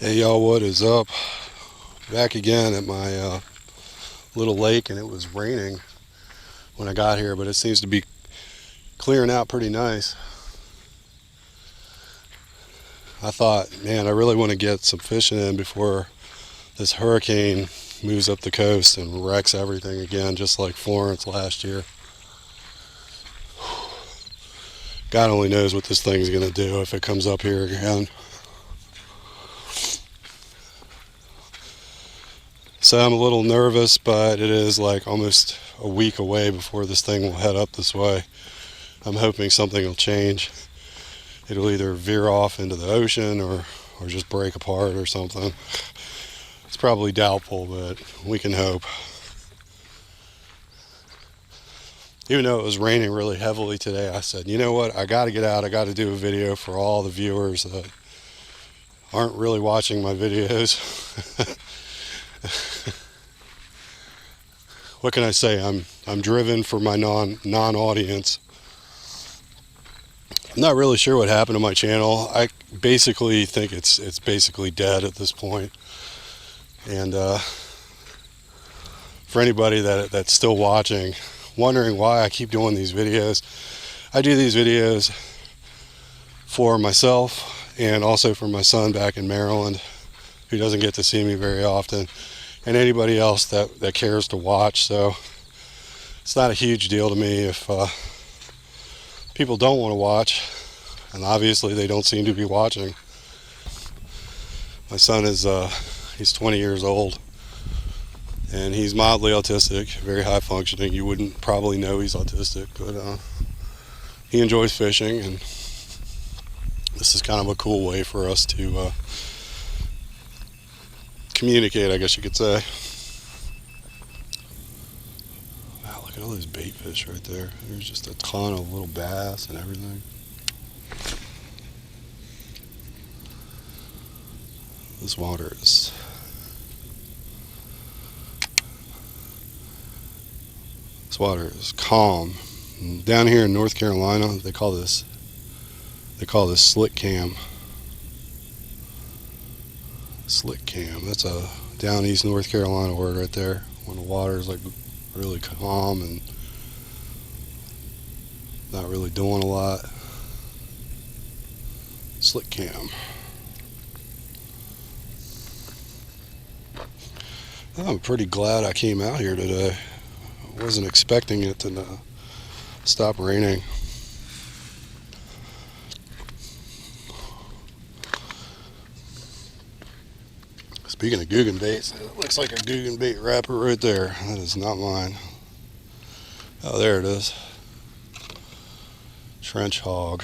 Hey y'all, what is up? Back again at my little lake, and it was raining when I got here, but it seems to be clearing out pretty nice. I thought, man, I really want to get some fishing in before this hurricane moves up the coast and wrecks everything again, just like Florence last year. God only knows what this thing's going to do if it comes up here again. So I'm a little nervous, but it is like almost a week away before this thing will head up this way. I'm hoping something will change. It'll either veer off into the ocean or just break apart or something. It's probably doubtful, but we can hope. Even though it was raining really heavily today, I said, you know what, I got to get out. I got to do a video for all the viewers that aren't really watching my videos. What can I say? I'm driven for my non-audience. I'm not really sure what happened to my channel. I basically think it's basically dead at this point. And for anybody that's still watching, wondering why I keep doing these videos, I do these videos for myself and also for my son back in Maryland, who doesn't get to see me very often, and anybody else that cares to watch. So it's not a huge deal to me if people don't want to watch, and obviously they don't seem to be watching. My son is he's 20 years old, and he's mildly autistic, very high functioning. You wouldn't probably know he's autistic, but he enjoys fishing, and this is kind of a cool way for us to communicate, I guess you could say. Wow, look at all those bait fish right there. There's just a ton of little bass and everything. This water is calm. And down here in North Carolina, they call this slick cam. Slick cam. That's a down east North Carolina word right there. When the water is like really calm and not really doing a lot. Slick cam. I'm pretty glad I came out here today. I wasn't expecting it to stop raining. Speaking of Googan baits, it looks like a Googan bait wrapper right there. That is not mine. Oh, there it is. Trench hog.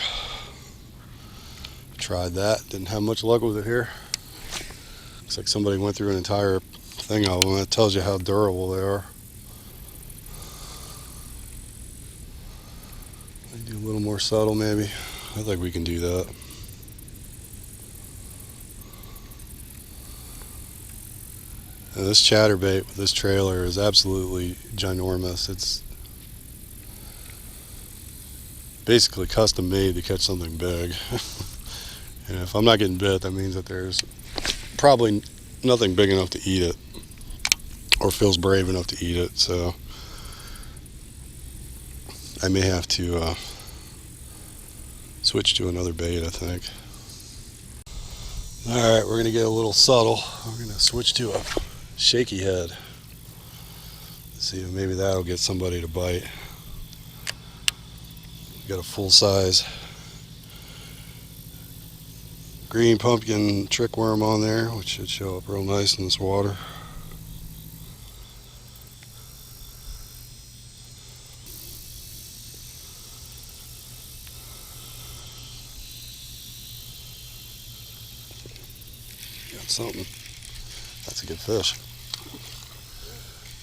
Tried that. Didn't have much luck with it here. Looks like somebody went through an entire thing of them. That tells you how durable they are. Do a little more subtle maybe. I think we can do that. And this chatterbait with this trailer is absolutely ginormous. It's basically custom made to catch something big. And if I'm not getting bit, that means that there's probably nothing big enough to eat it, or feels brave enough to eat it. So I may have to switch to another bait, I think. Alright, we're going to get a little subtle. We're going to switch to a shaky head. See if maybe that'll get somebody to bite. Got a full size green pumpkin trick worm on there, which should show up real nice in this water. Got something. That's a good fish.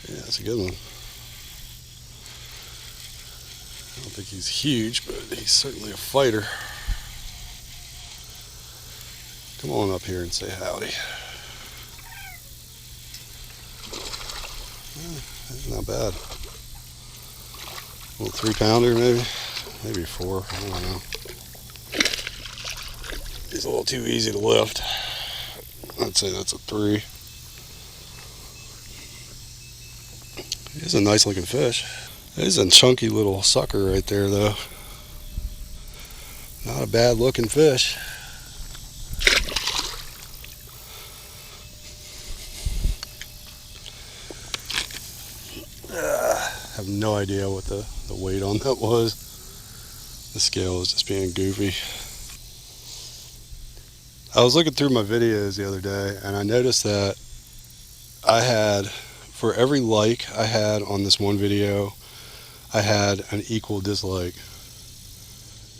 Yeah, that's a good one. I don't think he's huge, but he's certainly a fighter. Come on up here and say howdy. That's not bad. A little 3-pounder maybe 4. I don't know. He's a little too easy to lift. I'd say that's a 3. It's a nice looking fish. It's a chunky little sucker right there though. Not a bad looking fish. I have no idea what the weight on that was. The scale was just being goofy. I was looking through my videos the other day and I noticed that I had, for every like I had on this one video, I had an equal dislike.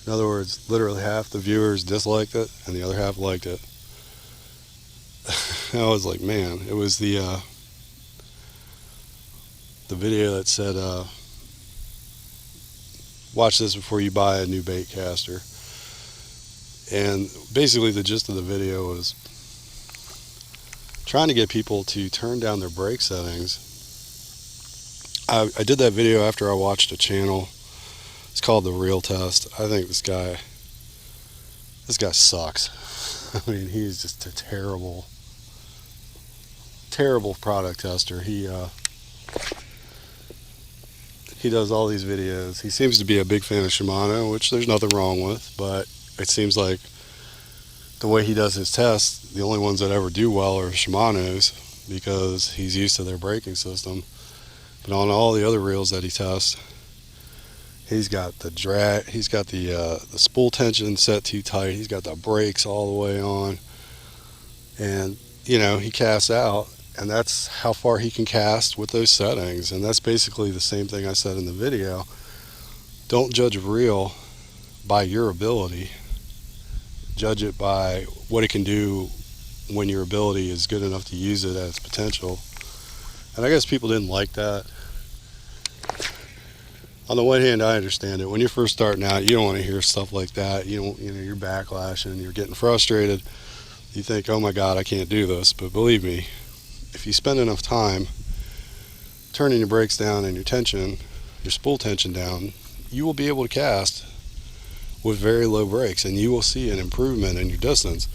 In other words, literally half the viewers disliked it and the other half liked it. I was like, man, it was the video that said, watch this before you buy a new bait caster. And basically the gist of the video was trying to get people to turn down their brake settings. I did that video after I watched a channel. It's called The Real Test. I think this guy sucks. I mean, he's just a terrible product tester. He does all these videos. He seems to be a big fan of Shimano, which there's nothing wrong with, but it seems like the way he does his tests, the only ones that ever do well are Shimano's because he's used to their braking system. But on all the other reels that he tests, he's got the drag, he's got the spool tension set too tight, he's got the brakes all the way on, and you know, he casts out, and that's how far he can cast with those settings. And that's basically the same thing I said in the video. Don't judge a reel by your ability. Judge it by what it can do when your ability is good enough to use it at its potential. And I guess people didn't like that. On the one hand, I understand it. When you're first starting out, you don't want to hear stuff like that. You know, you're backlashing, you're getting frustrated. You think, oh my God, I can't do this. But believe me, if you spend enough time turning your brakes down and your tension, your spool tension down, you will be able to cast with very low brakes, and you will see an improvement in your distance.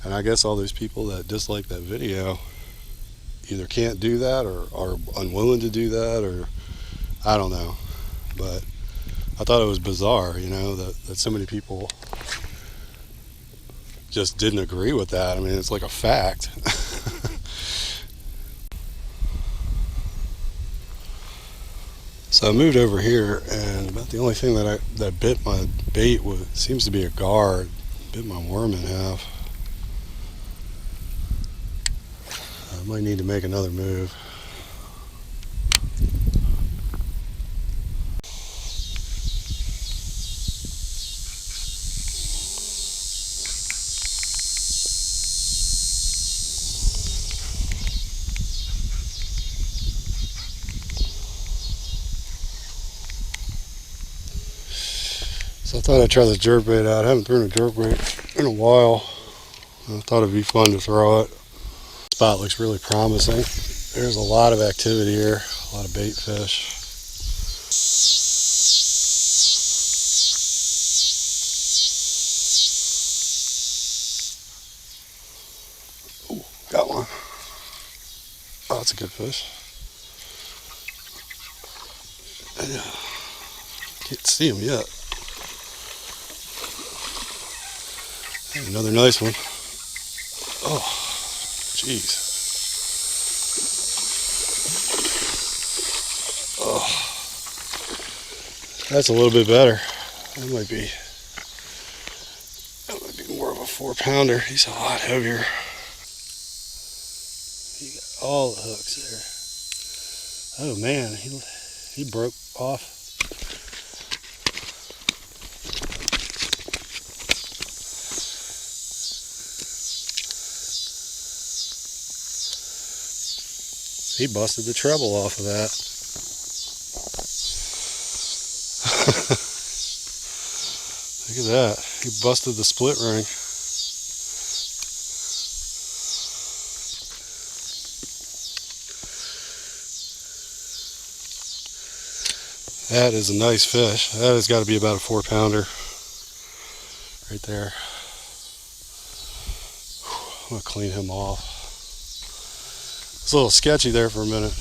And I guess all those people that dislike that video either can't do that or are unwilling to do that, or I don't know. But I thought it was bizarre, you know, that so many people just didn't agree with that. I mean, it's like a fact. So I moved over here, and about the only thing that bit my bait seems to be a guard. Bit my worm in half. I might need to make another move. So I thought I'd try this jerkbait out. I haven't thrown a jerkbait in a while. I thought it'd be fun to throw it. The spot looks really promising. There's a lot of activity here, a lot of bait fish. Ooh, got one. Oh, that's a good fish. Can't see him yet. Another nice one. Oh, jeez. Oh, that's a little bit better. That might be more of a 4-pounder. He's a lot heavier. He got all the hooks there. Oh man, he broke off. He busted the treble off of that. Look at that. He busted the split ring. That is a nice fish. That has got to be about a 4-pounder right there. I'm gonna clean him off. It's a little sketchy there for a minute.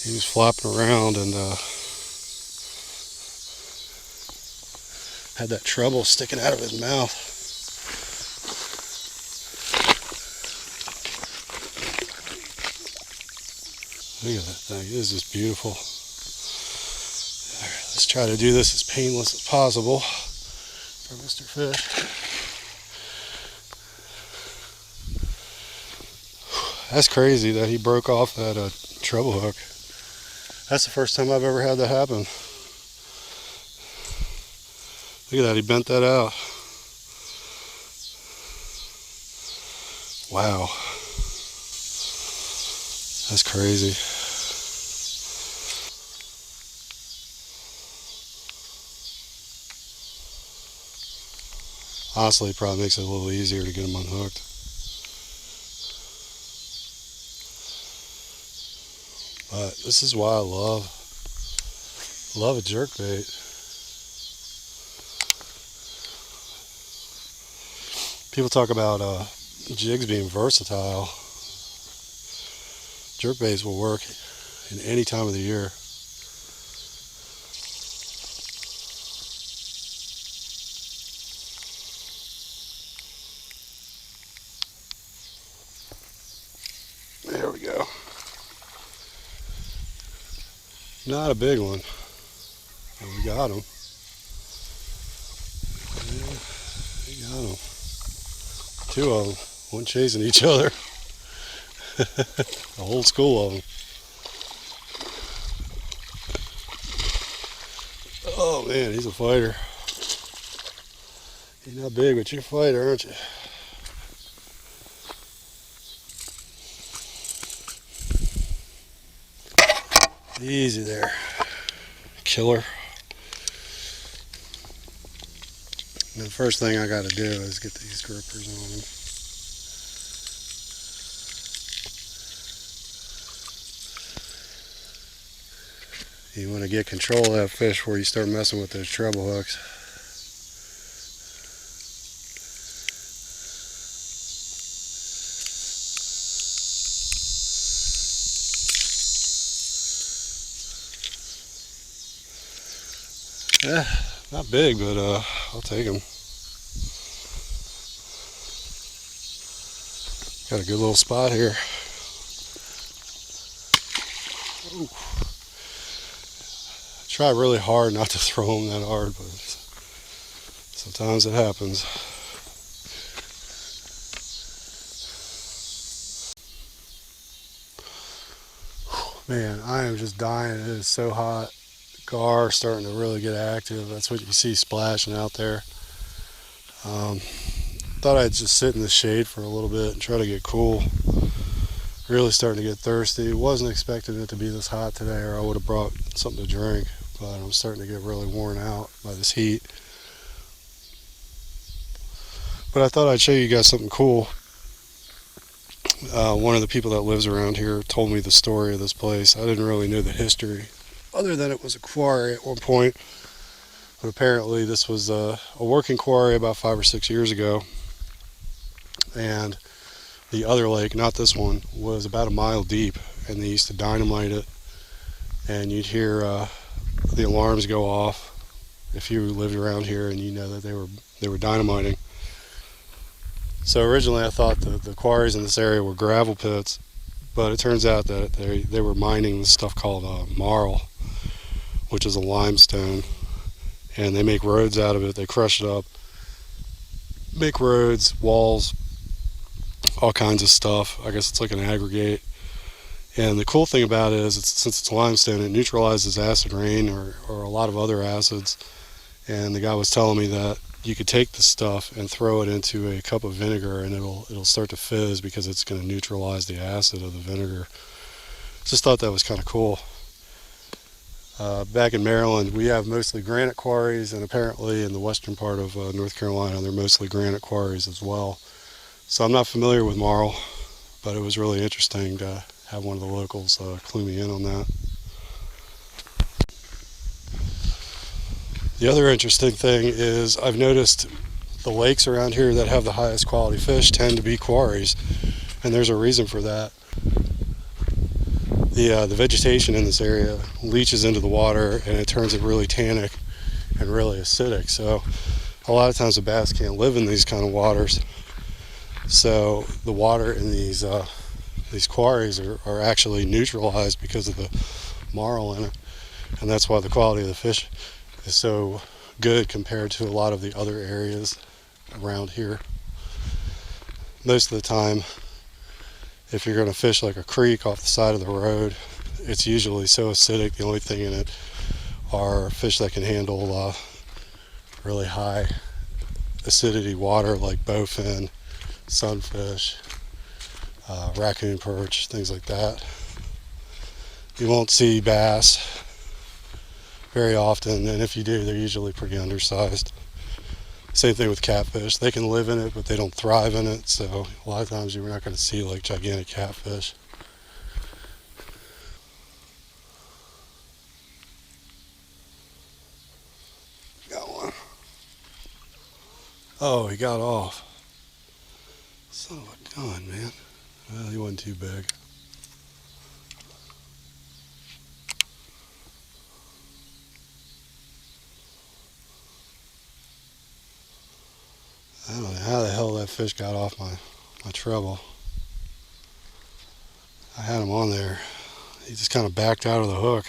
He was flapping around and had that treble sticking out of his mouth. Look at that thing. It is just beautiful. All right, let's try to do this as painless as possible for Mr. Fish. That's crazy that he broke off that treble hook. That's the first time I've ever had that happen. Look at that, he bent that out. Wow. That's crazy. Honestly, it probably makes it a little easier to get them unhooked. But this is why I love a jerkbait. People talk about jigs being versatile. Jerkbaits will work in any time of the year. There we go. Not a big one, but we got him. Yeah, we got him. Two of them, one chasing each other. A whole school of them. Oh man, he's a fighter. He's not big, but you're a fighter, aren't you? Easy there. Killer. And the first thing I got to do is get these grippers on him. You want to get control of that fish before you start messing with those treble hooks. Yeah, not big, but I'll take him. Got a good little spot here. Ooh. I try really hard not to throw them that hard, but sometimes it happens. Man, I am just dying. It is so hot. The gar starting to really get active. That's what you see splashing out there. Thought I'd just sit in the shade for a little bit and try to get cool. Really starting to get thirsty. Wasn't expecting it to be this hot today, or I would have brought something to drink, but I'm starting to get really worn out by this heat. But I thought I'd show you guys something cool. One of the people that lives around here told me the story of this place. I didn't really know the history, other than it was a quarry at one point. But apparently this was a working quarry about 5 or 6 years ago. And the other lake, not this one, was about a mile deep, and they used to dynamite it, and you'd hear the alarms go off if you lived around here, and you know that they were dynamiting. So originally I thought the quarries in this area were gravel pits, but it turns out that they were mining this stuff called marl, which is a limestone, and they make roads out of it. They crush it up, make roads, walls, all kinds of stuff. I guess it's like an aggregate. And the cool thing about it is, since it's limestone, it neutralizes acid rain or a lot of other acids. And the guy was telling me that you could take the stuff and throw it into a cup of vinegar, and it'll start to fizz because it's going to neutralize the acid of the vinegar. Just thought that was kind of cool. Back in Maryland, we have mostly granite quarries, and apparently in the western part of North Carolina, they're mostly granite quarries as well. So I'm not familiar with marl, but it was really interesting to have one of the locals clue me in on that. The other interesting thing is I've noticed the lakes around here that have the highest quality fish tend to be quarries, and there's a reason for that. The vegetation in this area leaches into the water, and it turns it really tannic and really acidic. So a lot of times the bass can't live in these kind of waters. So the water in these quarries are actually neutralized because of the marl in it, and that's why the quality of the fish is so good compared to a lot of the other areas around here. Most of the time, if you're going to fish like a creek off the side of the road, it's usually so acidic, the only thing in it are fish that can handle really high acidity water, like bowfin, sunfish, raccoon perch, things like that. You won't see bass very often, and if you do, they're usually pretty undersized. Same thing with catfish. They can live in it, but they don't thrive in it, so a lot of times you're not going to see like gigantic catfish. Got one. Oh, he got off. Son of a gun, man. Well, he wasn't too big. I don't know how the hell that fish got off my treble. I had him on there. He just kind of backed out of the hook.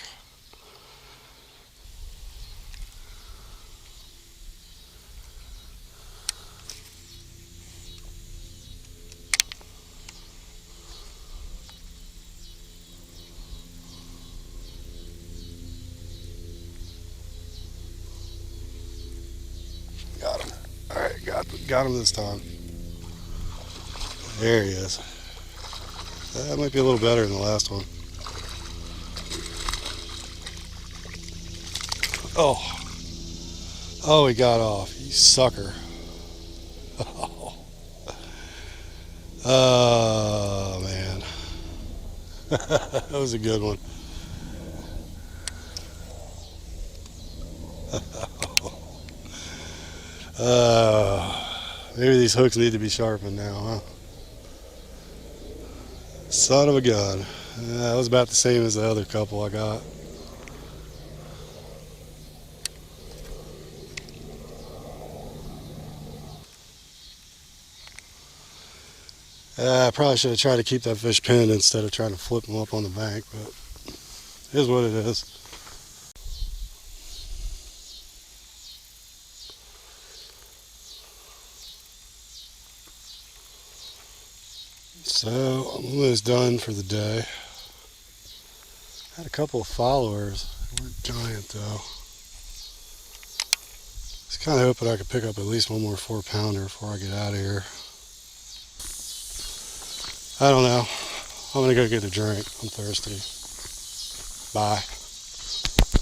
Got him. Alright, got him this time. There he is. That might be a little better than the last one. Oh, he got off. You sucker. Oh, man. That was a good one. Maybe these hooks need to be sharpened now, huh? Son of a gun. That was about the same as the other couple I got. I probably should have tried to keep that fish pinned instead of trying to flip him up on the bank, but it is what it is. So I'm almost done for the day. Had a couple of followers. They weren't giant though. I was kind of hoping I could pick up at least one more 4-pounder before I get out of here. I don't know. I'm gonna go get a drink. I'm thirsty. Bye.